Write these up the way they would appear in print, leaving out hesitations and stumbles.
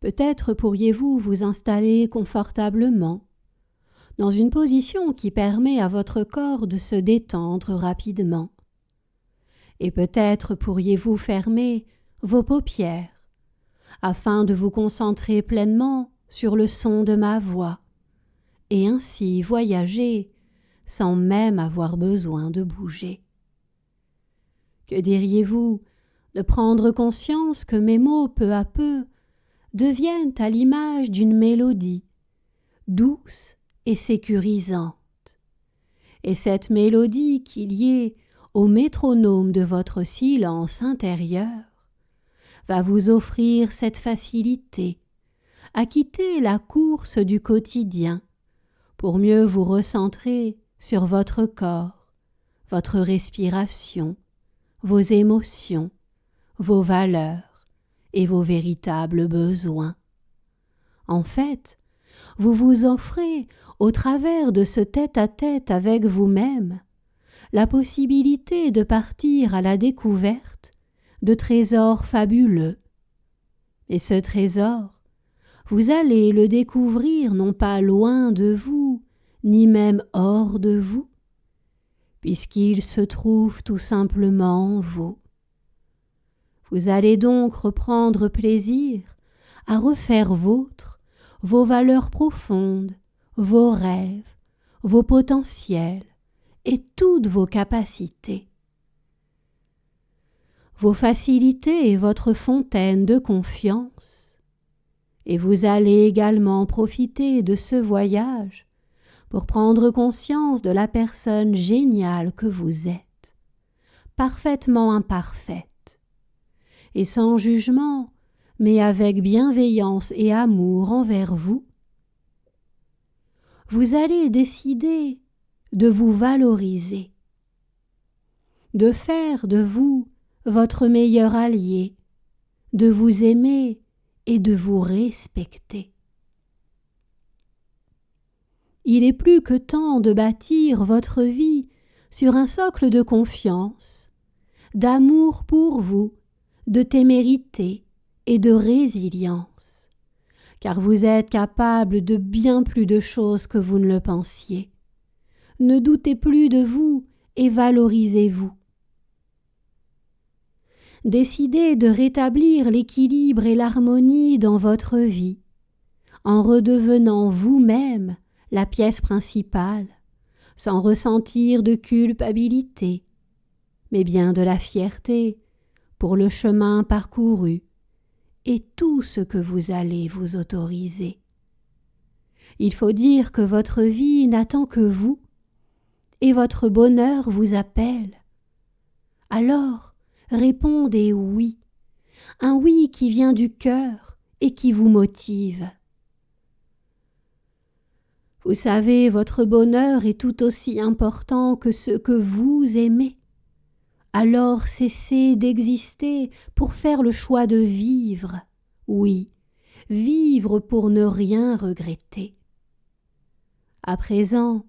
Peut-être pourriez-vous vous installer confortablement, dans une position qui permet à votre corps de se détendre rapidement. Et peut-être pourriez-vous fermer vos paupières afin de vous concentrer pleinement sur le son de ma voix et ainsi voyager sans même avoir besoin de bouger. Que diriez-vous de prendre conscience que mes mots peu à peu deviennent à l'image d'une mélodie douce et sécurisante, et cette mélodie qui liée au métronome de votre silence intérieur va vous offrir cette facilité à quitter la course du quotidien pour mieux vous recentrer sur votre corps, votre respiration, vos émotions, vos valeurs et vos véritables besoins. En fait, vous vous offrez, au travers de ce tête-à-tête avec vous-même, la possibilité de partir à la découverte de trésors fabuleux. Et ce trésor, vous allez le découvrir non pas loin de vous, ni même hors de vous, puisqu'il se trouve tout simplement en vous. Vous allez donc reprendre plaisir à refaire vôtres vos valeurs profondes, vos rêves, vos potentiels et toutes vos capacités. Vos facilités et votre fontaine de confiance. Et vous allez également profiter de ce voyage pour prendre conscience de la personne géniale que vous êtes, parfaitement imparfaite, et sans jugement, mais avec bienveillance et amour envers vous. Vous allez décider de vous valoriser, de faire de vous votre meilleur allié, de vous aimer et de vous respecter. Il est plus que temps de bâtir votre vie sur un socle de confiance, d'amour pour vous, de témérité et de résilience, car vous êtes capable de bien plus de choses que vous ne le pensiez. Ne doutez plus de vous et valorisez-vous. Décidez de rétablir l'équilibre et l'harmonie dans votre vie, en redevenant vous-même la pièce principale, sans ressentir de culpabilité, mais bien de la fierté pour le chemin parcouru et tout ce que vous allez vous autoriser. Il faut dire que votre vie n'attend que vous, et votre bonheur vous appelle. Alors, répondez oui, un oui qui vient du cœur et qui vous motive. Vous savez, votre bonheur est tout aussi important que ce que vous aimez. Alors cessez d'exister pour faire le choix de vivre. Oui, vivre pour ne rien regretter. À présent,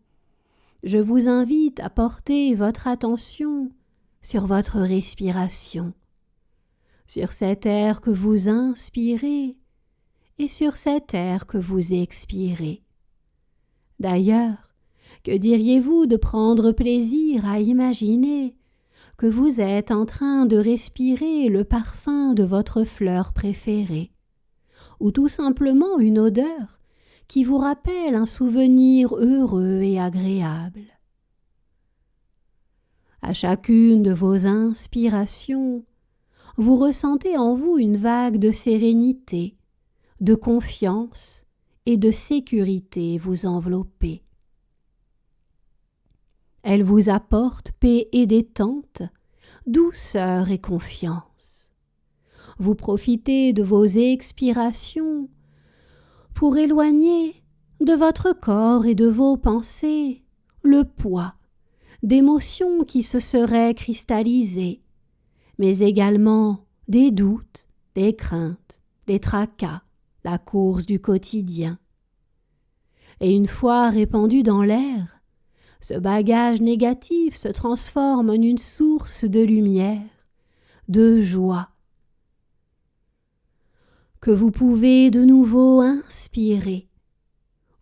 je vous invite à porter votre attention sur votre respiration, sur cet air que vous inspirez et sur cet air que vous expirez. D'ailleurs, que diriez-vous de prendre plaisir à imaginer que vous êtes en train de respirer le parfum de votre fleur préférée, ou tout simplement une odeur qui vous rappelle un souvenir heureux et agréable. À chacune de vos inspirations, vous ressentez en vous une vague de sérénité, de confiance et de sécurité vous envelopper. Elle vous apporte paix et détente, douceur et confiance. Vous profitez de vos expirations pour éloigner de votre corps et de vos pensées le poids d'émotions qui se seraient cristallisées, mais également des doutes, des craintes, des tracas, la course du quotidien. Et une fois répandu dans l'air, ce bagage négatif se transforme en une source de lumière, de joie. que vous pouvez de nouveau inspirer,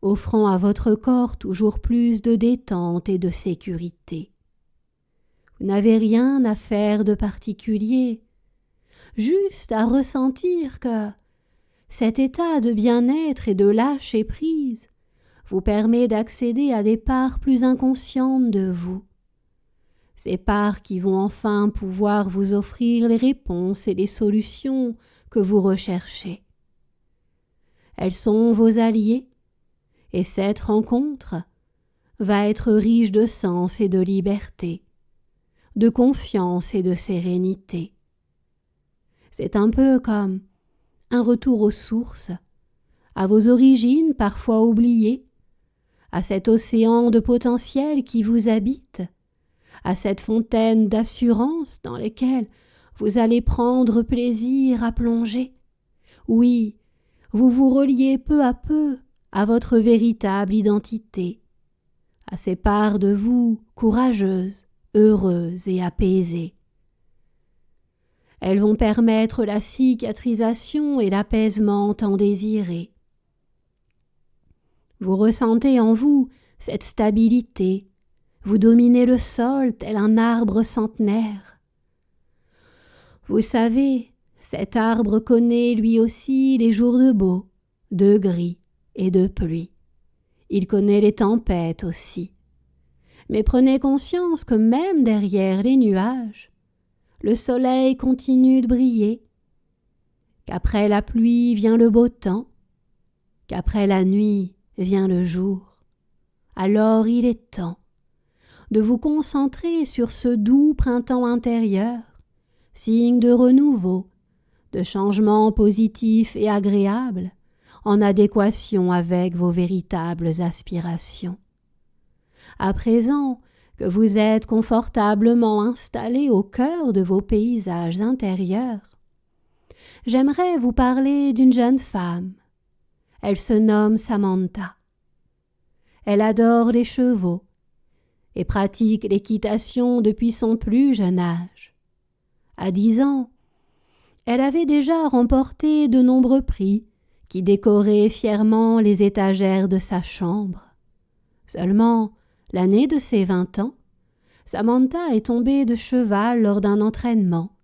offrant à votre corps toujours plus de détente et de sécurité. Vous n'avez rien à faire de particulier, juste à ressentir que cet état de bien-être et de lâcher-prise vous permet d'accéder à des parts plus inconscientes de vous, ces parts qui vont enfin pouvoir vous offrir les réponses et les solutions que vous recherchez. Elles sont vos alliés, et cette rencontre va être riche de sens et de liberté, de confiance et de sérénité. C'est un peu comme un retour aux sources, à vos origines parfois oubliées, à cet océan de potentiel qui vous habite, à cette fontaine d'assurance dans laquelle vous allez prendre plaisir à plonger. Oui, vous vous reliez peu à peu à votre véritable identité, à ces parts de vous courageuses, heureuses et apaisées. Elles vont permettre la cicatrisation et l'apaisement tant désirés. Vous ressentez en vous cette stabilité, vous dominez le sol tel un arbre centenaire. Vous savez, cet arbre connaît lui aussi les jours de beau, de gris et de pluie. Il connaît les tempêtes aussi. Mais prenez conscience que même derrière les nuages, le soleil continue de briller, qu'après la pluie vient le beau temps, qu'après la nuit vient le jour. Alors il est temps de vous concentrer sur ce doux printemps intérieur, signe de renouveau, de changement positif et agréable, en adéquation avec vos véritables aspirations. À présent que vous êtes confortablement installé au cœur de vos paysages intérieurs, j'aimerais vous parler d'une jeune femme. Elle se nomme Samantha. Elle adore les chevaux et pratique l'équitation depuis son plus jeune âge. À 10 ans, elle avait déjà remporté de nombreux prix qui décoraient fièrement les étagères de sa chambre. Seulement, l'année de ses 20 ans, Samantha est tombée de cheval lors d'un entraînement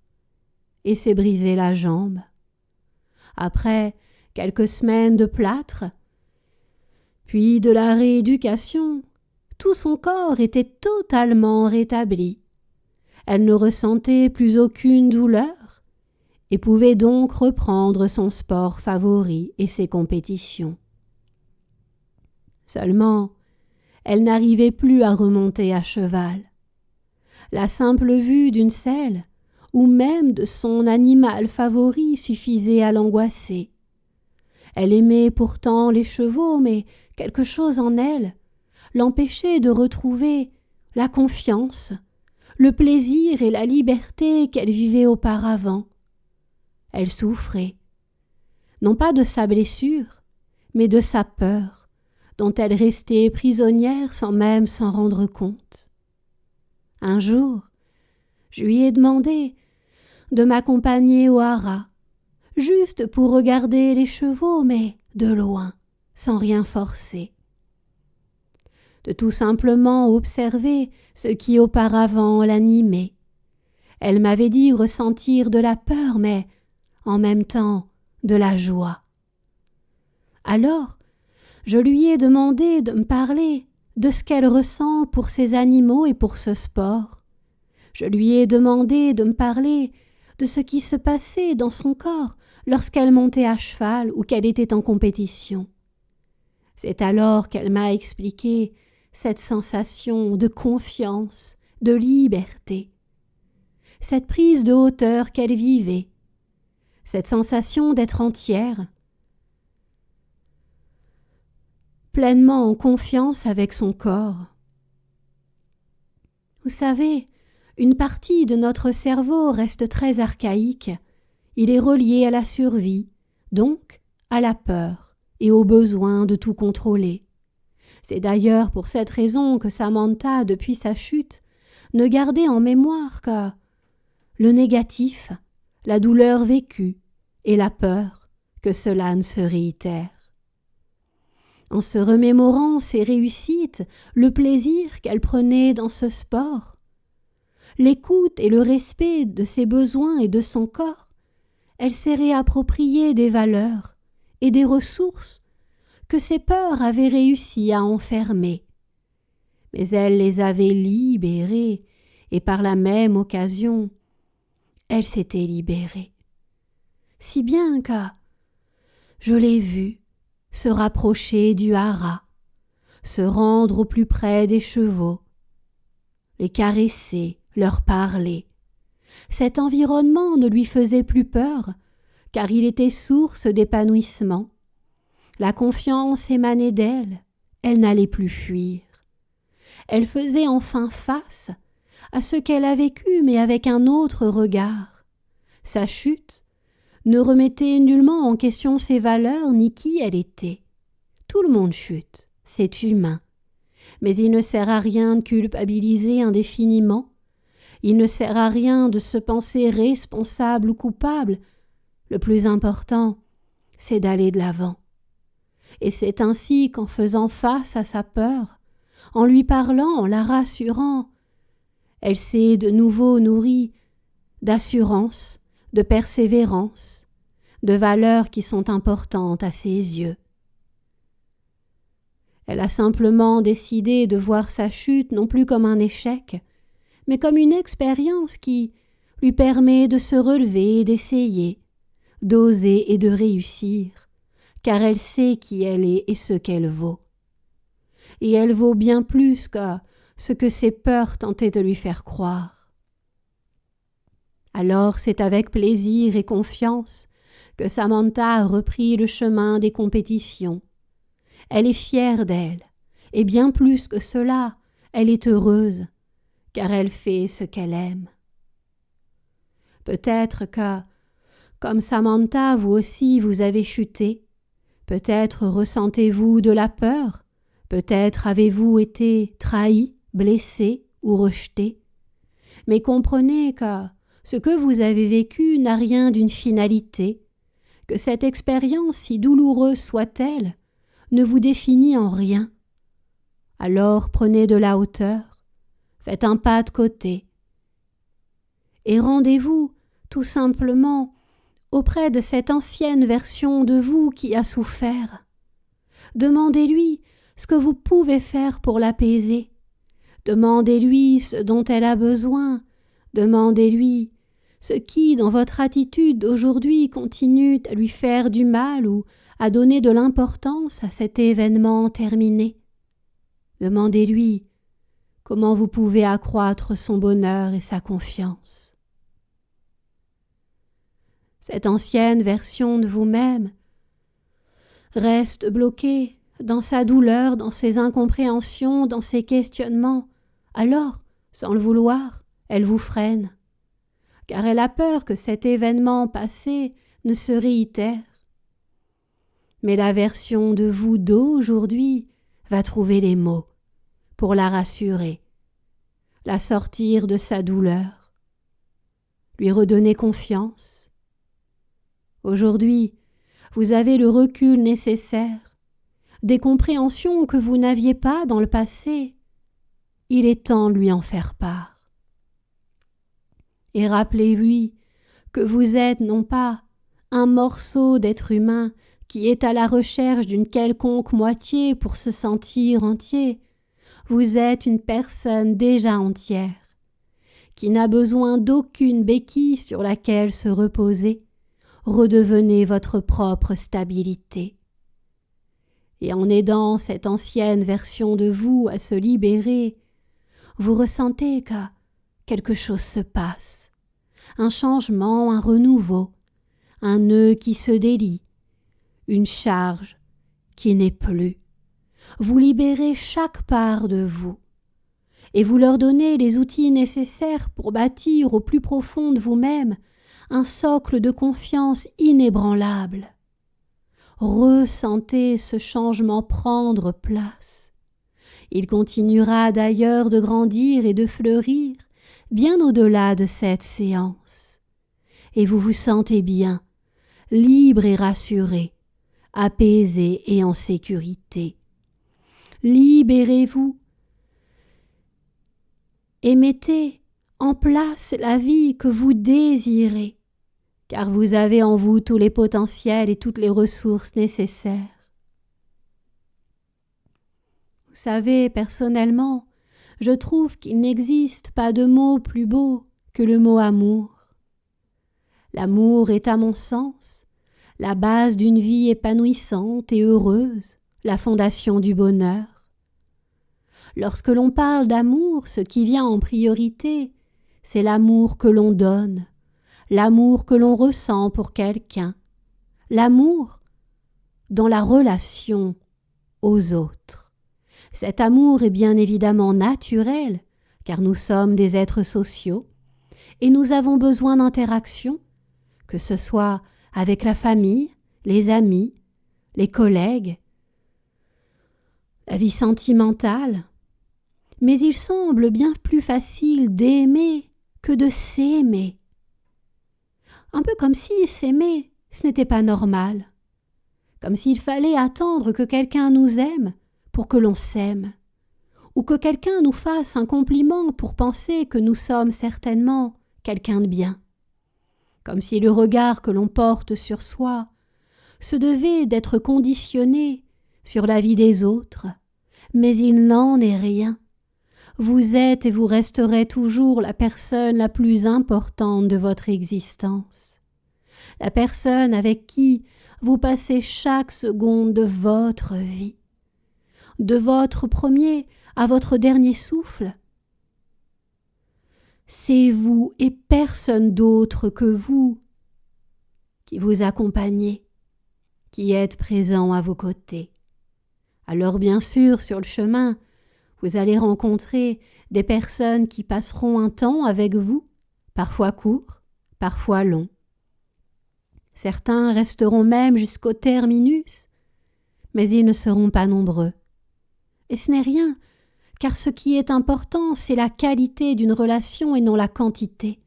et s'est brisé la jambe. Après quelques semaines de plâtre, puis de la rééducation, tout son corps était totalement rétabli. Elle ne ressentait plus aucune douleur et pouvait donc reprendre son sport favori et ses compétitions. Seulement, elle n'arrivait plus à remonter à cheval. La simple vue d'une selle ou même de son animal favori suffisait à l'angoisser. Elle aimait pourtant les chevaux, mais quelque chose en elle l'empêchait de retrouver la confiance, le plaisir et la liberté qu'elle vivait auparavant. Elle souffrait, non pas de sa blessure, mais de sa peur, dont elle restait prisonnière sans même s'en rendre compte. Un jour, je lui ai demandé de m'accompagner au haras, juste pour regarder les chevaux, mais de loin, sans rien forcer. De tout simplement observer ce qui auparavant l'animait. Elle m'avait dit ressentir de la peur, mais en même temps de la joie. Alors, je lui ai demandé de me parler de ce qu'elle ressent pour ces animaux et pour ce sport. Je lui ai demandé de me parler de ce qui se passait dans son corps lorsqu'elle montait à cheval ou qu'elle était en compétition. C'est alors qu'elle m'a expliqué cette sensation de confiance, de liberté, cette prise de hauteur qu'elle vivait, cette sensation d'être entière, pleinement en confiance avec son corps. Vous savez, une partie de notre cerveau reste très archaïque. Il est relié à la survie, donc à la peur et au besoin de tout contrôler. C'est d'ailleurs pour cette raison que Samantha, depuis sa chute, ne gardait en mémoire que le négatif, la douleur vécue et la peur que cela ne se réitère. En se remémorant ses réussites, le plaisir qu'elle prenait dans ce sport, l'écoute et le respect de ses besoins et de son corps, elle s'est réappropriée des valeurs et des ressources que ses peurs avaient réussi à enfermer. Mais elle les avait libérées et par la même occasion, elle s'était libérée. Si bien que je l'ai vue se rapprocher du haras, se rendre au plus près des chevaux, les caresser, leur parler. Cet environnement ne lui faisait plus peur, car il était source d'épanouissement. La confiance émanait d'elle, elle n'allait plus fuir. Elle faisait enfin face à ce qu'elle a vécu, mais avec un autre regard. Sa chute ne remettait nullement en question ses valeurs ni qui elle était. Tout le monde chute, c'est humain. Mais il ne sert à rien de culpabiliser indéfiniment. Il ne sert à rien de se penser responsable ou coupable. Le plus important, c'est d'aller de l'avant. Et c'est ainsi qu'en faisant face à sa peur, en lui parlant, en la rassurant, elle s'est de nouveau nourrie d'assurance, de persévérance, de valeurs qui sont importantes à ses yeux. Elle a simplement décidé de voir sa chute non plus comme un échec, mais comme une expérience qui lui permet de se relever et d'essayer, d'oser et de réussir, car elle sait qui elle est et ce qu'elle vaut. Et elle vaut bien plus que ce que ses peurs tentaient de lui faire croire. Alors c'est avec plaisir et confiance que Samantha a repris le chemin des compétitions. Elle est fière d'elle, et bien plus que cela, elle est heureuse, car elle fait ce qu'elle aime. Peut-être que, comme Samantha, vous aussi vous avez chuté, peut-être ressentez-vous de la peur, peut-être avez-vous été trahi, blessé ou rejeté, mais comprenez que ce que vous avez vécu n'a rien d'une finalité, que cette expérience, si douloureuse soit-elle, ne vous définit en rien. Alors prenez de la hauteur, faites un pas de côté, et rendez-vous tout simplement auprès de cette ancienne version de vous qui a souffert. Demandez-lui ce que vous pouvez faire pour l'apaiser. Demandez-lui ce dont elle a besoin. Demandez-lui ce qui, dans votre attitude d'aujourd'hui, continue à lui faire du mal ou à donner de l'importance à cet événement terminé. Demandez-lui comment vous pouvez accroître son bonheur et sa confiance. Cette ancienne version de vous-même reste bloquée dans sa douleur, dans ses incompréhensions, dans ses questionnements. Alors, sans le vouloir, elle vous freine, car elle a peur que cet événement passé ne se réitère. Mais la version de vous d'aujourd'hui va trouver les mots pour la rassurer, la sortir de sa douleur, lui redonner confiance. Aujourd'hui, vous avez le recul nécessaire, des compréhensions que vous n'aviez pas dans le passé. Il est temps de lui en faire part. Et rappelez-lui que vous êtes non pas un morceau d'être humain qui est à la recherche d'une quelconque moitié pour se sentir entier. Vous êtes une personne déjà entière, qui n'a besoin d'aucune béquille sur laquelle se reposer. Redevenez votre propre stabilité. Et en aidant cette ancienne version de vous à se libérer, vous ressentez que quelque chose se passe, un changement, un renouveau, un nœud qui se délie, une charge qui n'est plus. Vous libérez chaque part de vous et vous leur donnez les outils nécessaires pour bâtir au plus profond de vous-même un socle de confiance inébranlable. Ressentez ce changement prendre place. Il continuera d'ailleurs de grandir et de fleurir bien au-delà de cette séance. Et vous vous sentez bien, libre et rassuré, apaisé et en sécurité. Libérez-vous et mettez en place la vie que vous désirez, car vous avez en vous tous les potentiels et toutes les ressources nécessaires. Vous savez, personnellement, je trouve qu'il n'existe pas de mot plus beau que le mot amour. L'amour est, à mon sens, la base d'une vie épanouissante et heureuse, la fondation du bonheur. Lorsque l'on parle d'amour, ce qui vient en priorité, c'est l'amour que l'on donne, l'amour que l'on ressent pour quelqu'un, l'amour dans la relation aux autres. Cet amour est bien évidemment naturel, car nous sommes des êtres sociaux, et nous avons besoin d'interaction, que ce soit avec la famille, les amis, les collègues, la vie sentimentale. Mais il semble bien plus facile d'aimer que de s'aimer. Un peu comme si s'aimer, ce n'était pas normal. Comme s'il fallait attendre que quelqu'un nous aime pour que l'on s'aime, ou que quelqu'un nous fasse un compliment pour penser que nous sommes certainement quelqu'un de bien. Comme si le regard que l'on porte sur soi se devait d'être conditionné sur la vie des autres, mais il n'en est rien. Vous êtes et vous resterez toujours la personne la plus importante de votre existence, la personne avec qui vous passez chaque seconde de votre vie, de votre premier à votre dernier souffle. C'est vous et personne d'autre que vous qui vous accompagnez, qui êtes présent à vos côtés. Alors bien sûr, sur le chemin, vous allez rencontrer des personnes qui passeront un temps avec vous, parfois court, parfois long. Certains resteront même jusqu'au terminus, mais ils ne seront pas nombreux. Et ce n'est rien, car ce qui est important, c'est la qualité d'une relation et non la quantité.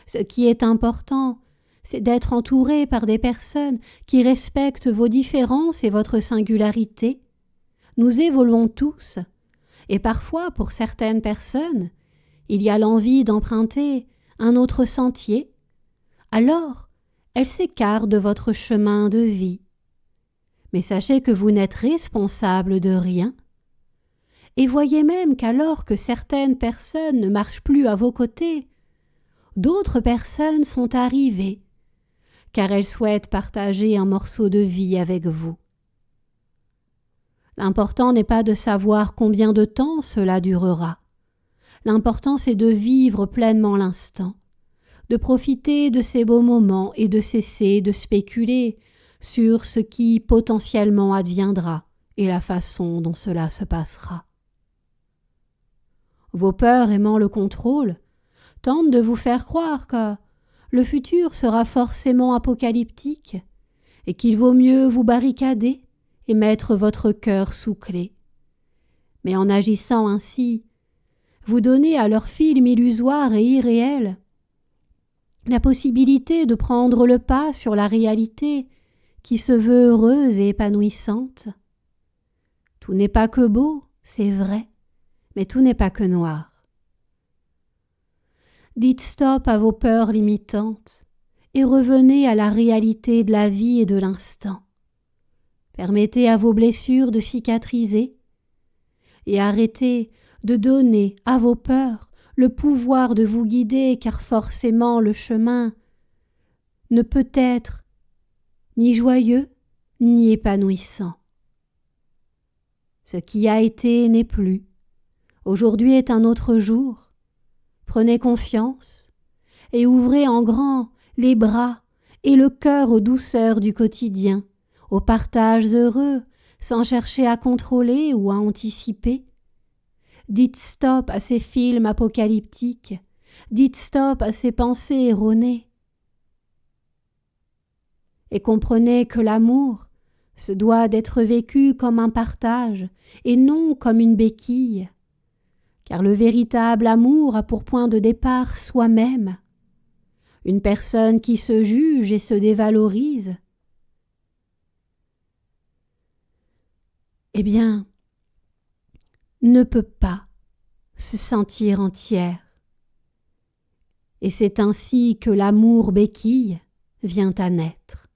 Ce qui est important, c'est d'être entouré par des personnes qui respectent vos différences et votre singularité. Nous évoluons tous, et parfois, pour certaines personnes, il y a l'envie d'emprunter un autre sentier. Alors, elles s'écartent de votre chemin de vie. Mais sachez que vous n'êtes responsable de rien. Et voyez même qu'alors que certaines personnes ne marchent plus à vos côtés, d'autres personnes sont arrivées, car elles souhaitent partager un morceau de vie avec vous. L'important n'est pas de savoir combien de temps cela durera. L'important c'est de vivre pleinement l'instant, de profiter de ces beaux moments et de cesser de spéculer sur ce qui potentiellement adviendra et la façon dont cela se passera. Vos peurs aimant le contrôle tentent de vous faire croire que le futur sera forcément apocalyptique et qu'il vaut mieux vous barricader et mettre votre cœur sous clé. Mais en agissant ainsi, vous donnez à leur film illusoire et irréel la possibilité de prendre le pas sur la réalité qui se veut heureuse et épanouissante. Tout n'est pas que beau, c'est vrai, mais tout n'est pas que noir. Dites stop à vos peurs limitantes et revenez à la réalité de la vie et de l'instant. Permettez à vos blessures de cicatriser et arrêtez de donner à vos peurs le pouvoir de vous guider, car forcément le chemin ne peut être ni joyeux ni épanouissant. Ce qui a été n'est plus. Aujourd'hui est un autre jour. Prenez confiance et ouvrez en grand les bras et le cœur aux douceurs du quotidien, aux partages heureux, sans chercher à contrôler ou à anticiper. Dites stop à ces films apocalyptiques, dites stop à ces pensées erronées. Et comprenez que l'amour se doit d'être vécu comme un partage et non comme une béquille, car le véritable amour a pour point de départ soi-même. une personne qui se juge et se dévalorise, eh bien, ne peut pas se sentir entière. Et c'est ainsi que l'amour béquille vient à naître,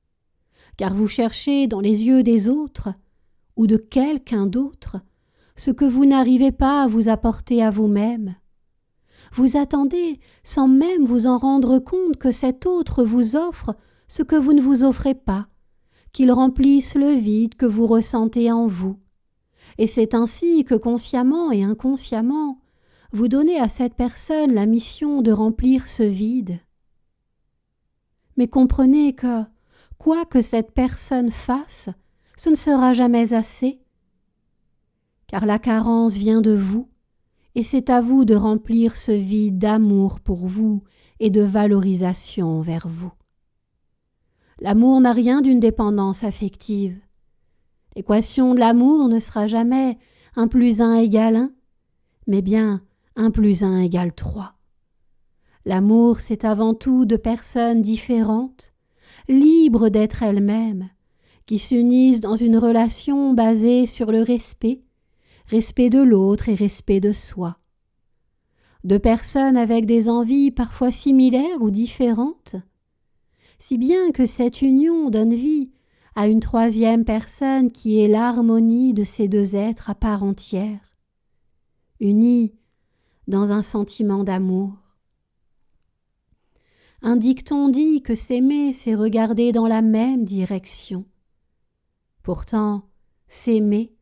car vous cherchez dans les yeux des autres ou de quelqu'un d'autre ce que vous n'arrivez pas à vous apporter à vous-même. Vous attendez, sans même vous en rendre compte, que cet autre vous offre ce que vous ne vous offrez pas, qu'il remplisse le vide que vous ressentez en vous. Et c'est ainsi que consciemment et inconsciemment, vous donnez à cette personne la mission de remplir ce vide. Mais comprenez que, quoi que cette personne fasse, ce ne sera jamais assez, car la carence vient de vous, et c'est à vous de remplir ce vide d'amour pour vous et de valorisation vers vous. L'amour n'a rien d'une dépendance affective. L'équation de l'amour ne sera jamais 1 + 1 = 1, mais bien 1 + 1 = 3. L'amour, c'est avant tout 2 personnes différentes, libres d'être elles-mêmes, qui s'unissent dans une relation basée sur le respect de l'autre et respect de soi. 2 personnes avec des envies parfois similaires ou différentes, si bien que cette union donne vie à une 3e personne qui est l'harmonie de ces 2 êtres à part entière, unis dans un sentiment d'amour. Un dicton dit que s'aimer, c'est regarder dans la même direction. Pourtant, s'aimer,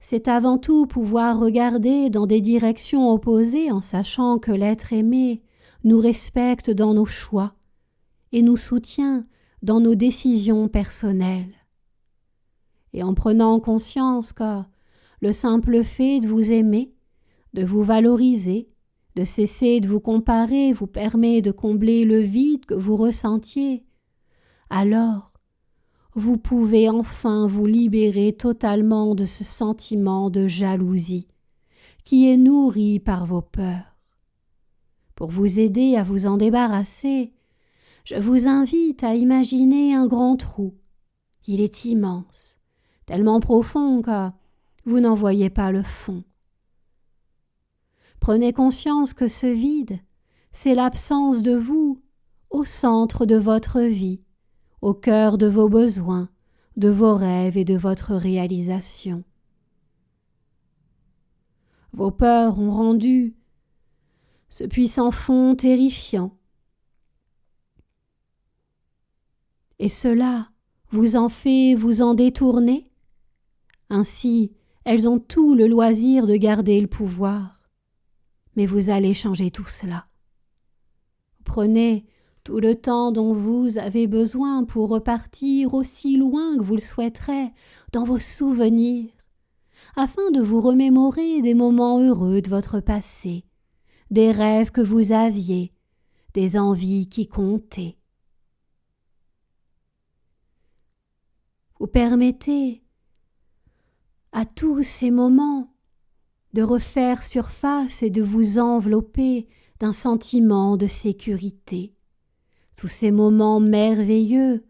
c'est avant tout pouvoir regarder dans des directions opposées en sachant que l'être aimé nous respecte dans nos choix et nous soutient dans nos décisions personnelles. Et en prenant conscience que le simple fait de vous aimer, de vous valoriser, de cesser de vous comparer vous permet de combler le vide que vous ressentiez, alors vous pouvez enfin vous libérer totalement de ce sentiment de jalousie qui est nourri par vos peurs. Pour vous aider à vous en débarrasser, je vous invite à imaginer un grand trou. Il est immense, tellement profond que vous n'en voyez pas le fond. Prenez conscience que ce vide, c'est l'absence de vous au centre de votre vie, au cœur de vos besoins, de vos rêves et de votre réalisation. Vos peurs ont rendu ce puissant fond terrifiant. Et cela vous en fait vous en détourner. Ainsi, elles ont tout le loisir de garder le pouvoir. Mais vous allez changer tout cela. Prenez tout le temps dont vous avez besoin pour repartir aussi loin que vous le souhaiterez dans vos souvenirs, afin de vous remémorer des moments heureux de votre passé, des rêves que vous aviez, des envies qui comptaient. Vous permettez à tous ces moments de refaire surface et de vous envelopper d'un sentiment de sécurité. Tous ces moments merveilleux,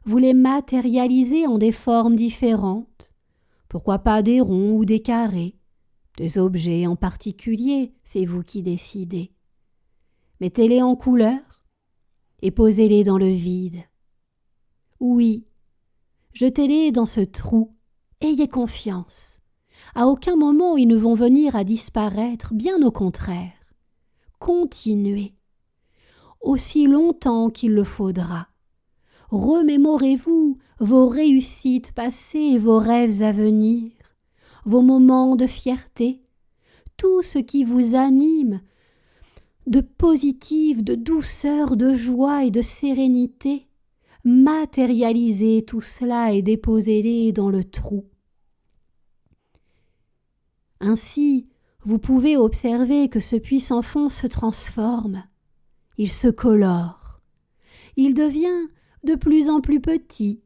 vous les matérialisez en des formes différentes, pourquoi pas des ronds ou des carrés, des objets en particulier, c'est vous qui décidez. Mettez-les en couleur et posez-les dans le vide. Oui, jetez-les dans ce trou, ayez confiance. À aucun moment ils ne vont venir à disparaître, bien au contraire. Continuez, aussi longtemps qu'il le faudra. Remémorez-vous vos réussites passées et vos rêves à venir, vos moments de fierté, tout ce qui vous anime, de positif, de douceur, de joie et de sérénité. Matérialisez tout cela et déposez-les dans le trou. Ainsi, vous pouvez observer que ce puissant fond se transforme. Il se colore. Il devient de plus en plus petit.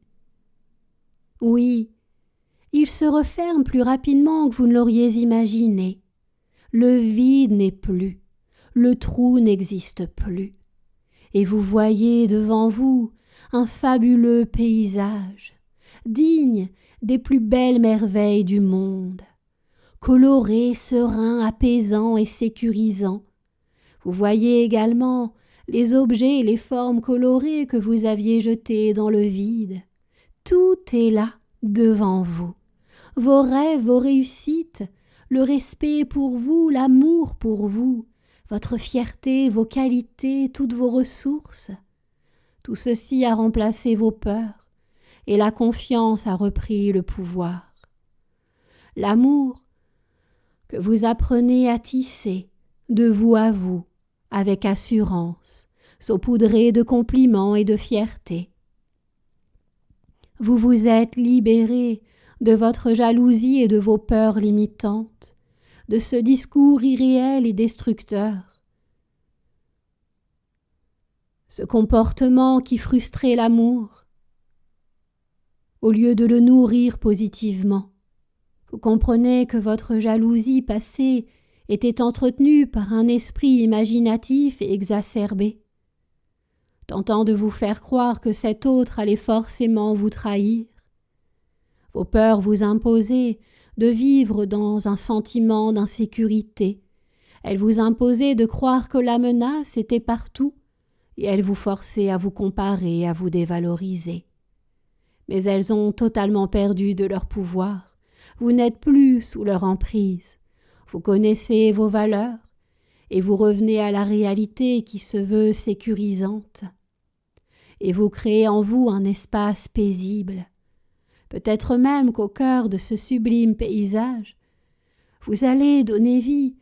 Oui, il se referme plus rapidement que vous ne l'auriez imaginé. Le vide n'est plus. Le trou n'existe plus. et vous voyez devant vous un fabuleux paysage, digne des plus belles merveilles du monde, coloré, serein, apaisant et sécurisant. Vous voyez également les objets et les formes colorées que vous aviez jetés dans le vide. Tout est là, devant vous. Vos rêves, vos réussites, le respect pour vous, l'amour pour vous, votre fierté, vos qualités, toutes vos ressources. Tout ceci a remplacé vos peurs et la confiance a repris le pouvoir. L'amour que vous apprenez à tisser de vous à vous, avec assurance, saupoudré de compliments et de fierté. Vous vous êtes libéré de votre jalousie et de vos peurs limitantes, de ce discours irréel et destructeur. Ce comportement qui frustrait l'amour, au lieu de le nourrir positivement. Vous comprenez que votre jalousie passée était entretenue par un esprit imaginatif et exacerbé, tentant de vous faire croire que cet autre allait forcément vous trahir. Vos peurs vous imposaient de vivre dans un sentiment d'insécurité. Elles vous imposaient de croire que la menace était partout et elles vous forçaient à vous comparer, à vous dévaloriser. Mais elles ont totalement perdu de leur pouvoir. Vous n'êtes plus sous leur emprise. Vous connaissez vos valeurs et vous revenez à la réalité qui se veut sécurisante. Et vous créez en vous un espace paisible. Peut-être même qu'au cœur de ce sublime paysage, vous allez donner vie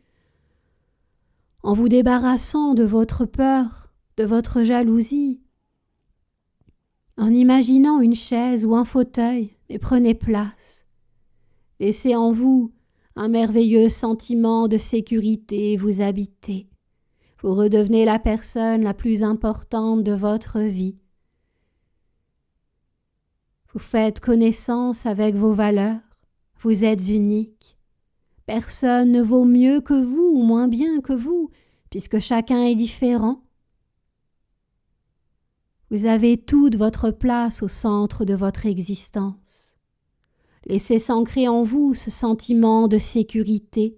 en vous débarrassant de votre peur, de votre jalousie, en imaginant une chaise ou un fauteuil, mais prenez place. Laissez en vous un merveilleux sentiment de sécurité vous habiter. Vous redevenez la personne la plus importante de votre vie. Vous faites connaissance avec vos valeurs. Vous êtes unique. Personne ne vaut mieux que vous ou moins bien que vous, puisque chacun est différent. Vous avez toute votre place au centre de votre existence. Laissez s'ancrer en vous ce sentiment de sécurité.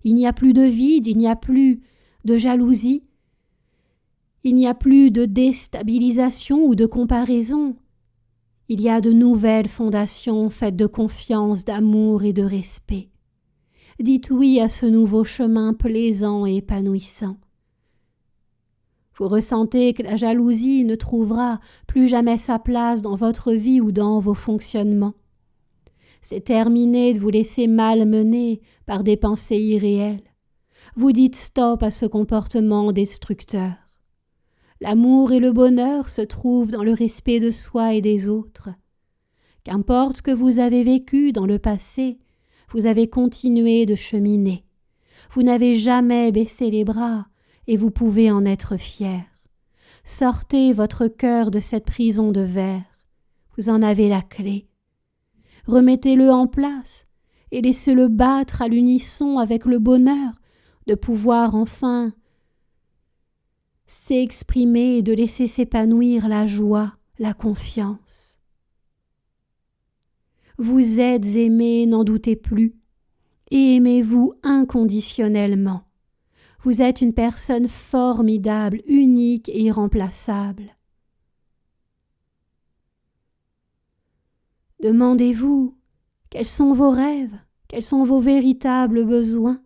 Il n'y a plus de vide, il n'y a plus de jalousie, il n'y a plus de déstabilisation ou de comparaison. Il y a de nouvelles fondations faites de confiance, d'amour et de respect. Dites oui à ce nouveau chemin plaisant et épanouissant. Vous ressentez que la jalousie ne trouvera plus jamais sa place dans votre vie ou dans vos fonctionnements. C'est terminé de vous laisser malmener par des pensées irréelles. Vous dites stop à ce comportement destructeur. L'amour et le bonheur se trouvent dans le respect de soi et des autres. Qu'importe ce que vous avez vécu dans le passé, vous avez continué de cheminer. Vous n'avez jamais baissé les bras et vous pouvez en être fier. Sortez votre cœur de cette prison de verre. Vous en avez la clé. Remettez-le en place et laissez-le battre à l'unisson avec le bonheur de pouvoir enfin s'exprimer et de laisser s'épanouir la joie, la confiance. Vous êtes aimé, n'en doutez plus, et aimez-vous inconditionnellement. Vous êtes une personne formidable, unique et irremplaçable. Demandez-vous quels sont vos rêves, quels sont vos véritables besoins.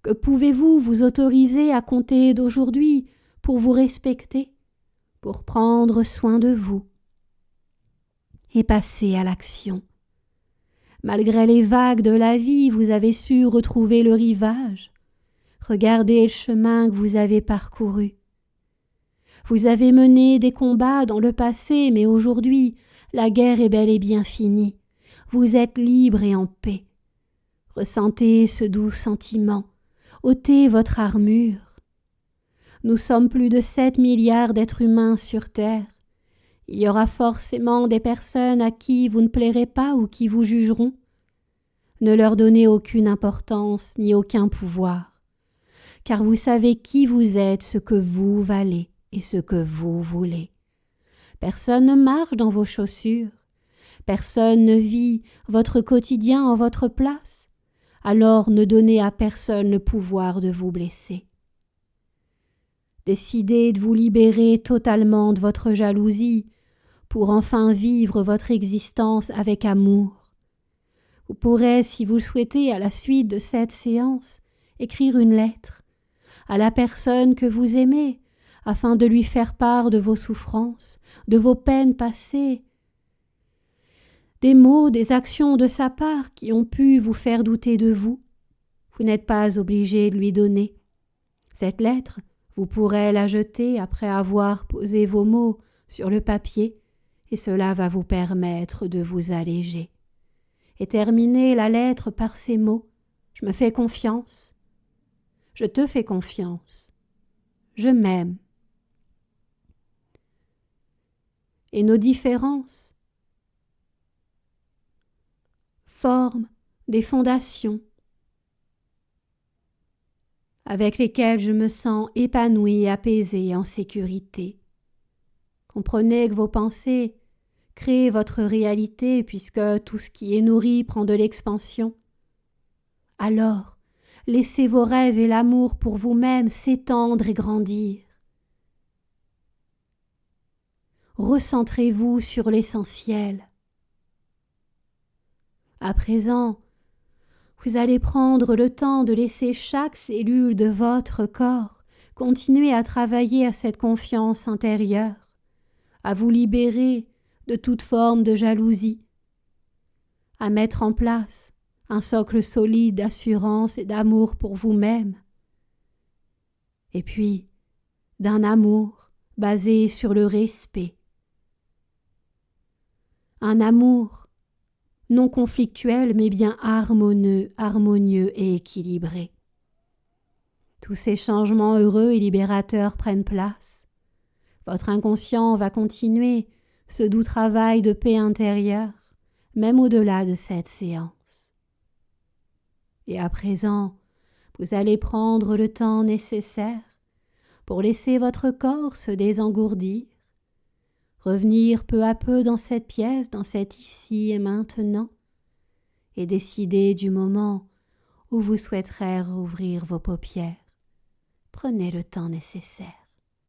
Que pouvez-vous vous autoriser à compter d'aujourd'hui pour vous respecter, pour prendre soin de vous et passer à l'action. Malgré les vagues de la vie, vous avez su retrouver le rivage. Regardez le chemin que vous avez parcouru. Vous avez mené des combats dans le passé, mais aujourd'hui, la guerre est bel et bien finie. Vous êtes libre et en paix. Ressentez ce doux sentiment. ôtez votre armure. Nous sommes plus de 7 milliards d'êtres humains sur Terre. Il y aura forcément des personnes à qui vous ne plairez pas ou qui vous jugeront. Ne leur donnez aucune importance ni aucun pouvoir, car vous savez qui vous êtes, ce que vous valez et ce que vous voulez. Personne ne marche dans vos chaussures. Personne ne vit votre quotidien en votre place. Alors ne donnez à personne le pouvoir de vous blesser. Décidez de vous libérer totalement de votre jalousie pour enfin vivre votre existence avec amour. Vous pourrez, si vous le souhaitez, à la suite de cette séance, écrire une lettre à la personne que vous aimez, afin de lui faire part de vos souffrances, de vos peines passées, des mots, des actions de sa part qui ont pu vous faire douter de vous. Vous n'êtes pas obligé de lui donner. Cette lettre, vous pourrez la jeter après avoir posé vos mots sur le papier, et cela va vous permettre de vous alléger. Et terminez la lettre par ces mots. Je me fais confiance. Je te fais confiance. Je m'aime. Et nos différences forment des fondations avec lesquelles je me sens épanouie, apaisée, en sécurité. Comprenez que vos pensées créent votre réalité puisque tout ce qui est nourri prend de l'expansion. Alors, laissez vos rêves et l'amour pour vous-même s'étendre et grandir. Recentrez-vous sur l'essentiel. À présent, vous allez prendre le temps de laisser chaque cellule de votre corps continuer à travailler à cette confiance intérieure, à vous libérer de toute forme de jalousie, à mettre en place un socle solide d'assurance et d'amour pour vous-même, et puis d'un amour basé sur le respect. Un amour non conflictuel mais bien harmonieux et équilibré. Tous ces changements heureux et libérateurs prennent place. Votre inconscient va continuer ce doux travail de paix intérieure, même au-delà de cette séance. Et à présent, vous allez prendre le temps nécessaire pour laisser votre corps se désengourdir, revenir peu à peu dans cette pièce, dans cet ici et maintenant, et décider du moment où vous souhaiterez rouvrir vos paupières. Prenez le temps nécessaire.